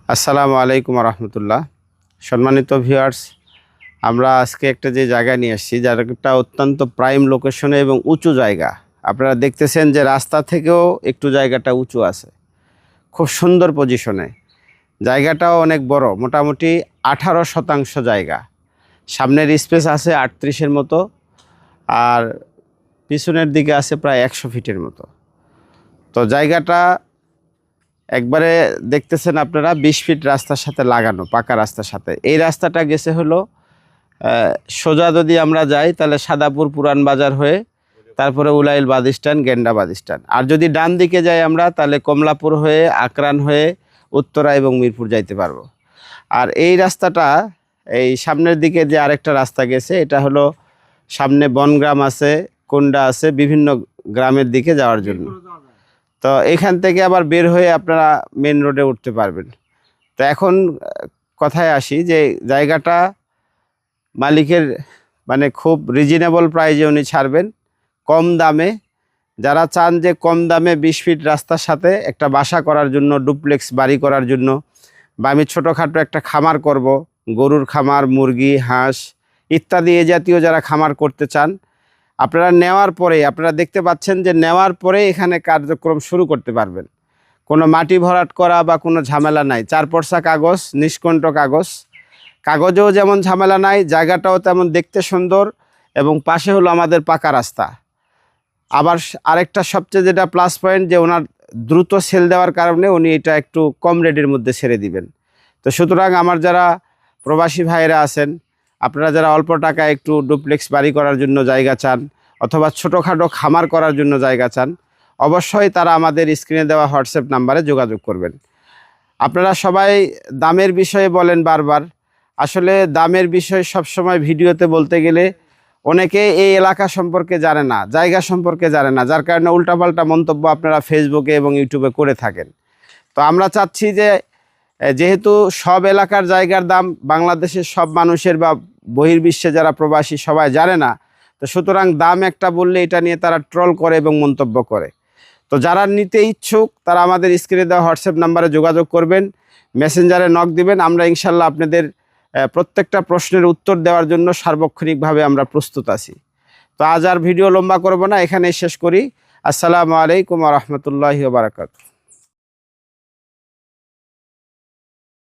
আসসালামু আলাইকুম রহমতুল্লাহ। সম্মানিত ভিউয়ার্স, আমরা আজকে একটা যে জায়গা নিয়ে আসছি, জায়গাটা অত্যন্ত প্রাইম লোকেশনে এবং উঁচু জায়গা। আপনারা দেখতেছেন যে রাস্তা থেকেও একটু জায়গাটা উঁচু আছে, খুব সুন্দর পজিশনে। জায়গাটাও অনেক বড়, মোটামুটি 18% জায়গা। সামনের স্পেস আছে 38-এর মতো, আর পিছনের দিকে আছে প্রায় 100 ফিটের মতো। তো জায়গাটা একবারে দেখতেছেন আপনারা 20 ফিট রাস্তার সাথে লাগানো, পাকা রাস্তার সাথে। এই রাস্তাটা গেছে হলো সোজা যদি আমরা যাই তাহলে সাদাপুর পুরান বাজার হয়ে, তারপরে Ulail bus stand, Genda bus stand. আর যদি ডান দিকে যাই আমরা তাহলে কমলাপুর হয়ে, আকরান হয়ে, উত্তরা এবং মিরপুর যাইতে পারবো। আর এই রাস্তাটা, এই সামনের দিকে যে আরেকটা রাস্তা গেছে, এটা হলো সামনে বনগ্রাম আছে, কোন্ডা আছে, বিভিন্ন গ্রামের দিকে যাওয়ার জন্য। তো এখান থেকে আবার বের হয়ে আপনারা মেন রোডে উঠতে পারবেন। তো এখন কথায় আসি যে জায়গাটা মালিকের মানে খুব রিজনেবল প্রাইজে উনি ছাড়বেন, কম দামে। যারা চান যে কম দামে 20 ফিট রাস্তার সাথে একটা বাসা করার জন্য, ডুপ্লেক্স বাড়ি করার জন্য, বা আমি ছোটোখাটো একটা খামার করব, গরুর খামার, মুরগি, হাঁস ইত্যাদি এ জাতীয় যারা খামার করতে চান, আপনারা নেওয়ার পরে, আপনারা দেখতে পাচ্ছেন যে নেওয়ার পরে এখানে কার্যক্রম শুরু করতে পারবেন। কোনো মাটি ভরাট করা বা কোনো ঝামেলা নাই। 4 পর্সা কাগজ, নিষ্কণ্ঠ কাগজ, কাগজেও যেমন ঝামেলা নাই, জায়গাটাও তেমন দেখতে সুন্দর, এবং পাশে হলো আমাদের পাকা রাস্তা। আবার আরেকটা সবচেয়ে যেটা প্লাস পয়েন্ট, যে ওনার দ্রুত সেল দেওয়ার কারণে উনি এটা একটু কম রেটের মধ্যে ছেড়ে দিবেন। তো সুতরাং আমার যারা প্রবাসী ভাইয়েরা আছেন, আপনারা যারা অল্প টাকায় একটু ডুপ্লেক্স বাড়ি করার জন্য জায়গা চান, অথবা ছোটোখাটো খামার করার জন্য জায়গা চান, অবশ্যই তারা আমাদের স্ক্রিনে দেওয়া হোয়াটসঅ্যাপ নাম্বারে যোগাযোগ করবেন। আপনারা সবাই দামের বিষয়ে বলেন বারবার। আসলে দামের বিষয় সবসময় ভিডিওতে বলতে গেলে অনেকে এই এলাকা সম্পর্কে জানে না, জায়গা সম্পর্কে জানে না, যার কারণে উল্টাপাল্টা মন্তব্য আপনারা ফেসবুকে এবং ইউটিউবে করে থাকেন। তো আমরা চাচ্ছি যে যেহেতু সব এলাকার জায়গার দাম বাংলাদেশের সব মানুষের বা বহির্বিশ্বে যারা প্রবাসী সবাই জানে না, তো সুতরাং দাম একটা বললে এটা নিয়ে তারা ট্রল করে এবং মন্তব্য করে। তো যারা নিতে ইচ্ছুক তারা আমাদের স্ক্রিনে দেওয়া হোয়াটসঅ্যাপ নাম্বারে যোগাযোগ করবেন, মেসেঞ্জারে নক দিবেন। আমরা ইনশাল্লাহ আপনাদের প্রত্যেকটা প্রশ্নের উত্তর দেওয়ার জন্য সার্বক্ষণিকভাবে আমরা প্রস্তুত আছি। তো আজ আর ভিডিও লম্বা করব না, এখানেই শেষ করি। আসসালামু আলাইকুম ওয়া রাহমাতুল্লাহি ওয়া বারাকাতুহু।